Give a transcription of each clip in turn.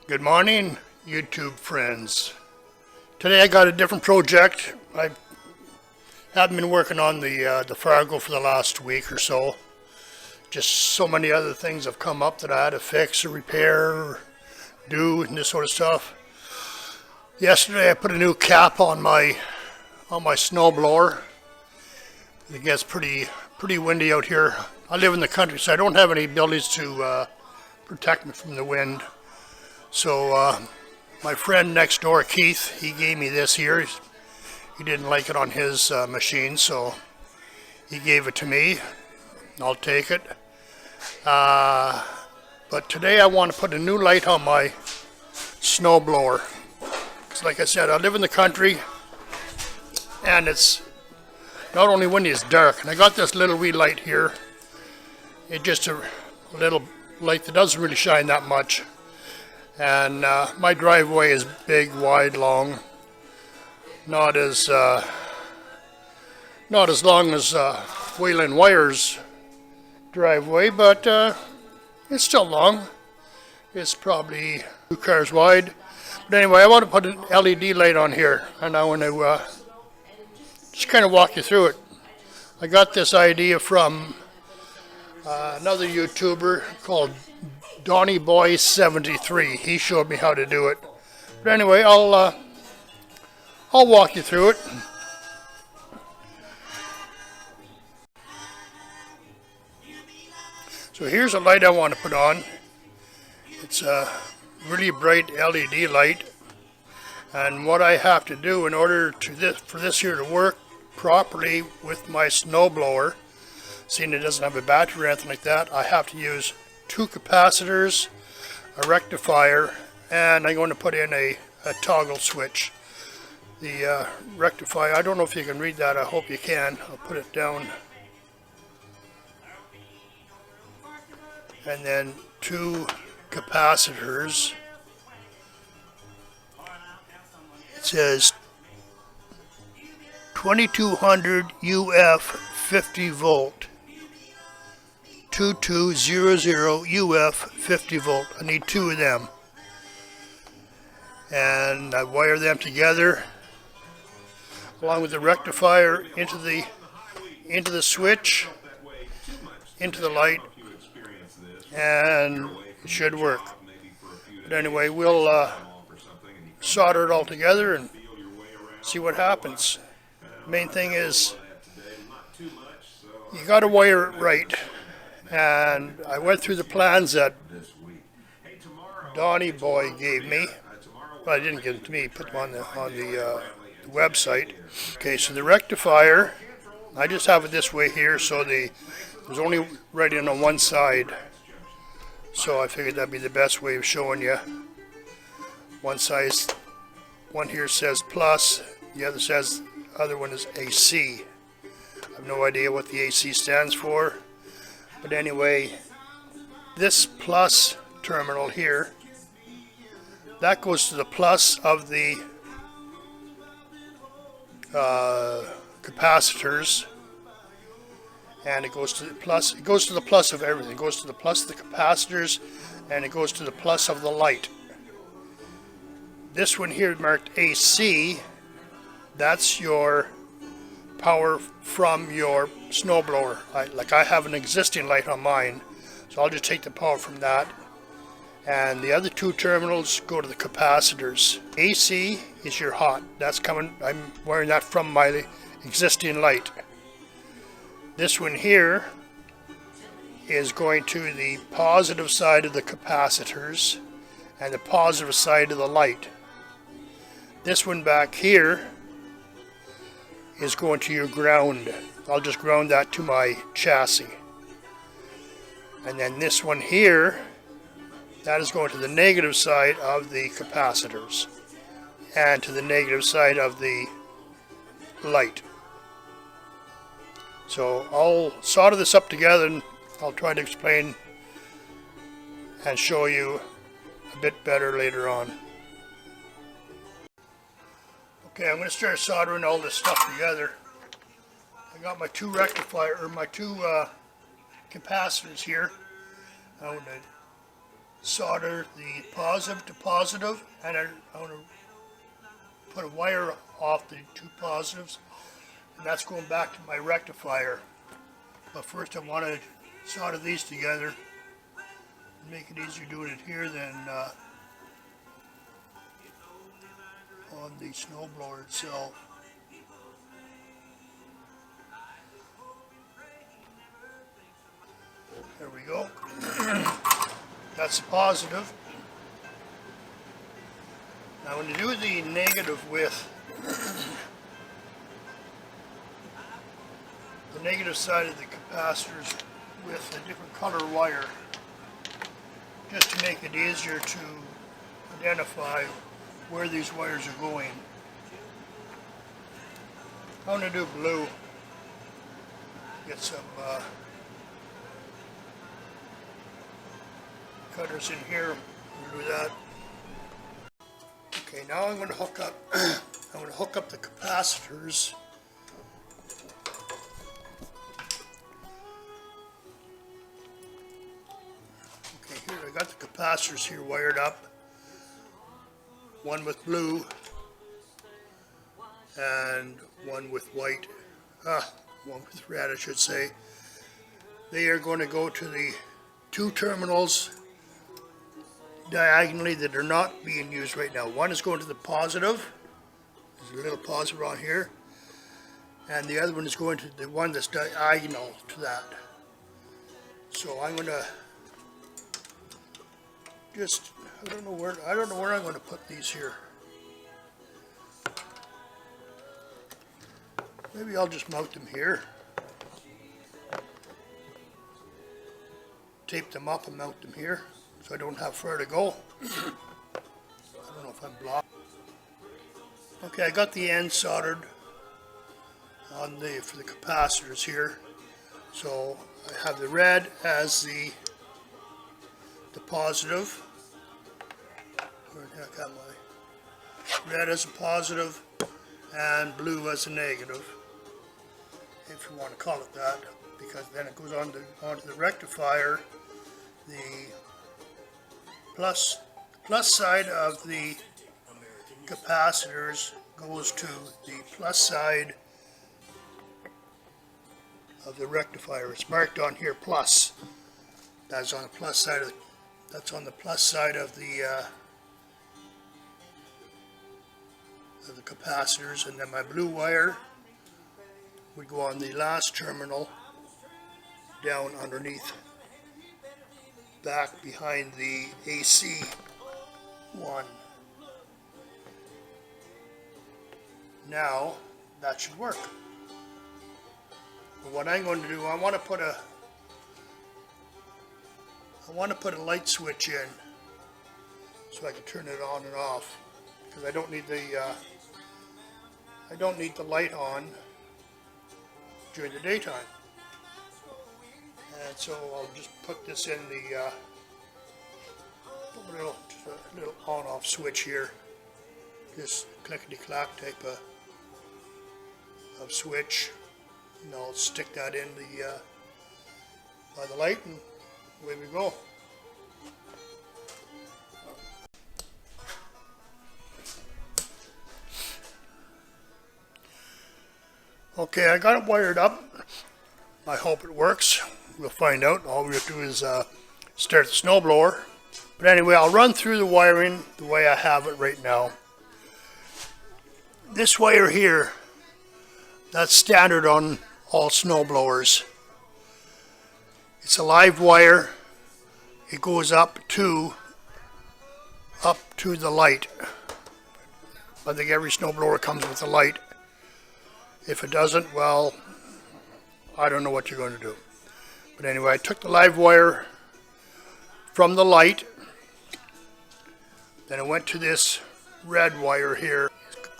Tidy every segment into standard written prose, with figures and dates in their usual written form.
Good morning, YouTube friends. Today I got a different project. I haven't been working on the Fargo for the last week or so. Just so many other things have come up that I had to fix or repair or do and this sort of stuff. Yesterday I put a new cap on my snowblower. It gets pretty windy out here. I live in the country, so I don't have any abilities to protect me from the wind. So my friend next door, Keith, he gave me this here. He didn't like it on his machine, so he gave it to me. I'll take it. But today I want to put a new light on my snowblower. Because like I said, I live in the country, and it's not only windy, it's dark. And I got this little wee light here. It's just a little light that doesn't really shine that much. And my driveway is big, wide, long. Not as long as Wayland Wire's driveway, but it's still long. It's probably 2 cars wide. But anyway, I want to put an LED light on here, and I want to just kind of walk you through it. I got this idea from another YouTuber called DonnieBoy73. He showed me how to do it. But anyway, I'll walk you through it. So here's a light I want to put on. It's a really bright LED light, and what I have to do in order for this here to work properly with my snowblower, seeing it doesn't have a battery or anything like that, I have to use 2 capacitors, a rectifier, and I'm going to put in a toggle switch. The rectifier, I don't know if you can read that, I hope you can. I'll put it down. And then 2 capacitors. It says 2200 UF 50 volt. 2200 UF 50 volt. I need 2 of them. And I wire them together along with the rectifier into the switch, into the light, and it should work. But anyway, we'll solder it all together and see what happens. The main thing is you got to wire it right. And I went through the plans that Donnie Boy gave me. Well, I didn't give them to me, he put them on the website. Okay, so the rectifier, I just have it this way here, so there's only writing on one side. So I figured that'd be the best way of showing you. One here says plus, the other one is AC. I have no idea what the AC stands for. But anyway, this plus terminal here, that goes to the plus of the capacitors, and it goes to the plus. It goes to the plus of everything. It goes to the plus of the capacitors, and it goes to the plus of the light. This one here marked AC, that's your power from your snowblower. I have an existing light on mine, so I'll just take the power from that. And the other 2 terminals go to the capacitors. AC is your hot. That's coming, I'm wiring that from my existing light. This one here is going to the positive side of the capacitors and the positive side of the light. This one back here is going to your ground. I'll just ground that to my chassis. And then this one here, that is going to the negative side of the capacitors and to the negative side of the light. So I'll solder this up together and I'll try to explain and show you a bit better later on. Okay, I'm going to start soldering all this stuff together. I got my 2 capacitors here. I'm going to solder the positive to positive, and I want to put a wire off the two positives, and that's going back to my rectifier. But first I want to solder these together and make it easier doing it here than on the snowblower itself. There we go. That's the positive. Now when you do the negative with the negative side of the capacitors with a different color wire, just to make it easier to identify where these wires are going. I'm going to do blue. Get some cutters in here. We'll do that. Okay, now I'm going to hook up. I'm going to hook up the capacitors. Okay, here I got the capacitors here wired up. One with blue and one with white. One with red, I should say. They are going to go to the two terminals diagonally that are not being used right now. One is going to the positive. There's a little positive on here. And the other one is going to the one that's diagonal to that. So I'm going to just, I don't know where I'm going to put these here. Maybe I'll just mount them here. Tape them up and mount them here, so I don't have far to go. I don't know if I'm blocked. Okay, I got the end soldered on for the capacitors here. So I have the red as the positive. Where the heck am I? Red as a positive and blue as a negative, if you want to call it that, because then it goes onto the rectifier. The plus side of the capacitors goes to the plus side of the rectifier. It's marked on here plus. That's on the plus side of the capacitors, and then my blue wire would go on the last terminal down underneath, back behind the AC one. Now that should work. But what I'm going to do, I want to put a light switch in so I can turn it on and off, because I don't need the light on during the daytime. And so I'll just put this in the little on-off switch here. This clickety-clack type of switch. And I'll stick that in by the light, and away we go. Okay, I got it wired up. I hope it works. We'll find out. All we have to do is start the snowblower. But anyway, I'll run through the wiring the way I have it right now. This wire here, that's standard on all snowblowers. It's a live wire. It goes up to the light. I think every snowblower comes with a light. If it doesn't, well, I don't know what you're going to do. But anyway, I took the live wire from the light, then I went to this red wire here,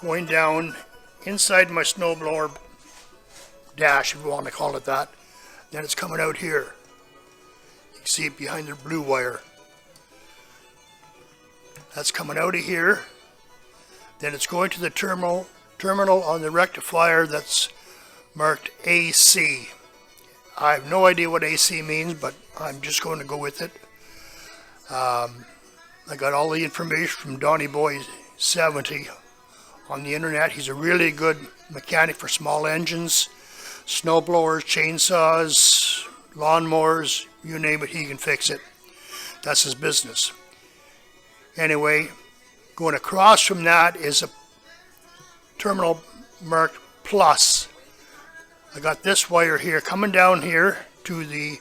going down inside my snowblower dash, if you want to call it that. Then it's coming out here. You can see it behind the blue wire. That's coming out of here. Then it's going to the terminal on the rectifier that's marked AC. I have no idea what AC means, but I'm just going to go with it. I got all the information from Donny Boy 70 on the internet. He's a really good mechanic for small engines, snowblowers, chainsaws, lawnmowers, you name it, he can fix it. That's his business. Anyway, going across from that is a terminal marked plus. I got this wire here coming down here to the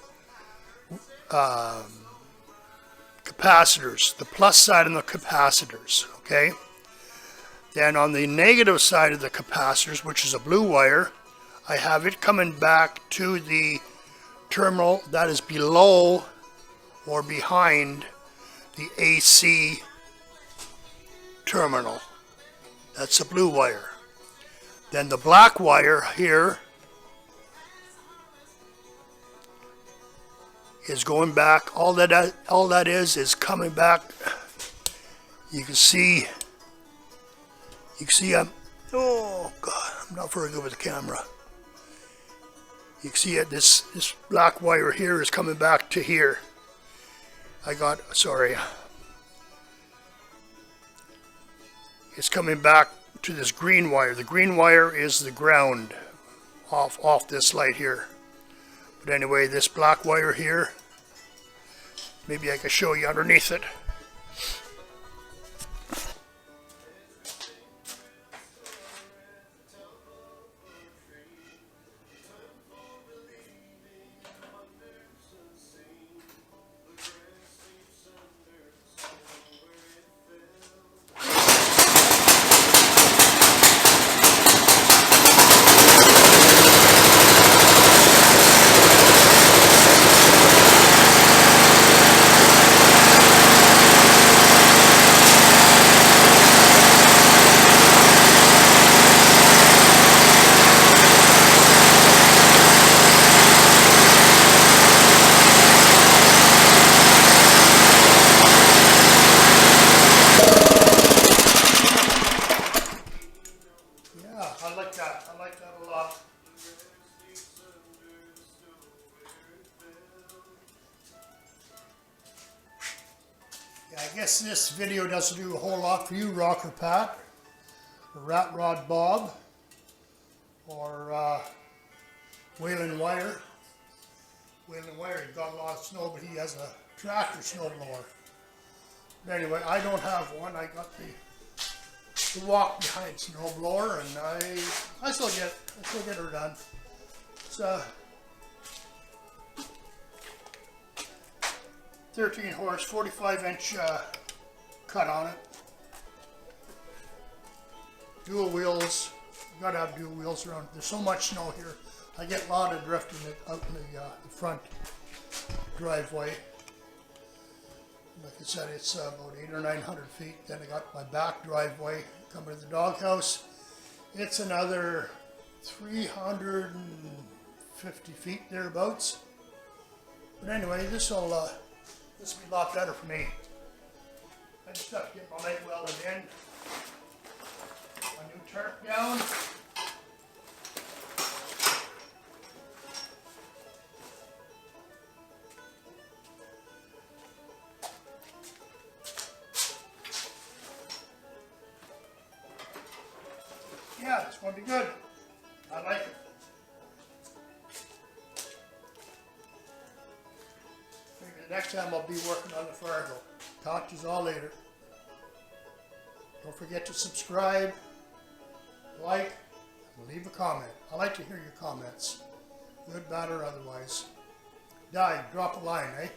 capacitors, the plus side of the capacitors, okay? Then on the negative side of the capacitors, which is a blue wire, I have it coming back to the terminal that is below or behind the AC terminal. That's a blue wire. Then the black wire here is going back. All that is coming back. You can see oh God, I'm not very good with the camera. You can see it, this black wire here is coming back to here. It's coming back to this green wire. The green wire is the ground off this light here. But anyway, this black wire here, maybe I can show you underneath it. I like that a lot. Yeah, I guess this video doesn't do a whole lot for you, Rocker Pat, or Rat Rod Bob, or Waylon Wire. Waylon Wire, he's got a lot of snow, but he has a tractor snowblower. But anyway, I don't have one. I got the walk behind snowblower, and I still get her done. It's a 13 horse, 45-inch cut on it. Dual wheels. You gotta have dual wheels around. There's so much snow here. I get a lot of drifting out in the front driveway. Like I said, it's about 800 or 900 feet. Then I got my back driveway coming to the doghouse. It's another 350 feet thereabouts. But anyway, this will be a lot better for me. I just have to get my leg welded in. My new turf down. Yeah, it's going to be good. I like it. Maybe the next time I'll be working on the Fargo. Talk to you all later. Don't forget to subscribe, like, and leave a comment. I like to hear your comments. Good, bad, or otherwise. Drop a line, eh?